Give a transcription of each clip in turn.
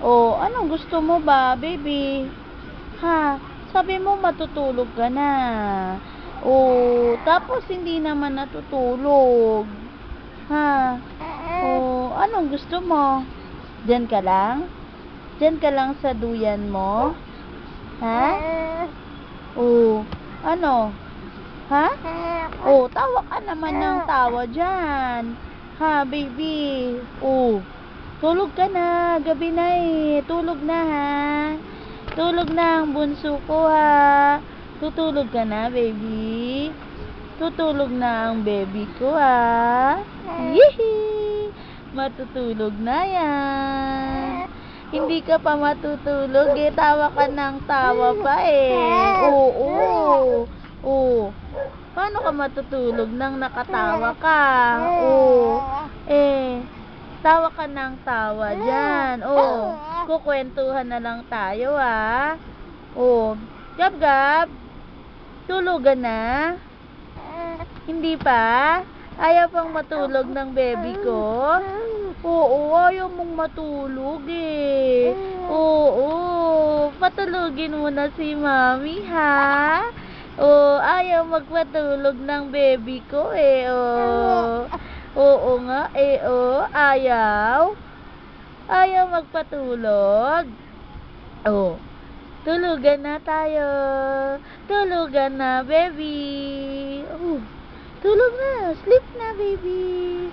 Oh, anong gusto mo ba, baby? Ha? Sabi mo matutulog ka na. Oh, tapos hindi naman natutulog. Ha? Oh, anong gusto mo? Diyan ka lang? Diyan ka lang sa duyan mo? Ha? Oh, ano? Ha? Oh, tawa ka naman ng tawa dyan. Ha, baby? Oh, tulog ka na. Gabi na eh. Tulog na ha. Tulog na ang bunso ko ha. Tutulog ka na, baby. Tutulog na ang baby ko ha. Yee! Matutulog na yan. Hindi ka pa matutulog eh. Tawa ka ng tawa pa eh. Oo. Oo. Paano ka matutulog nang nakatawa ka? Oo. Tawa ka ng tawa dyan. Oo. Kukwentuhan na lang tayo ah. Oo. Gab-gab. Tulugan na? Hindi pa? Ayaw pang matulog ng baby ko? Oo, ayaw mong matulog eh. Oo, patulugin mo na si mami ha. Oo, ayaw magpatulog ng baby ko eh. Oo, oo nga eh. Oo, ayaw. Ayaw magpatulog. Oo, tulugan na tayo. Tulugan na, baby. Oh, tulog na. Sleep na, baby.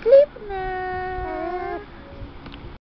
Sleep na.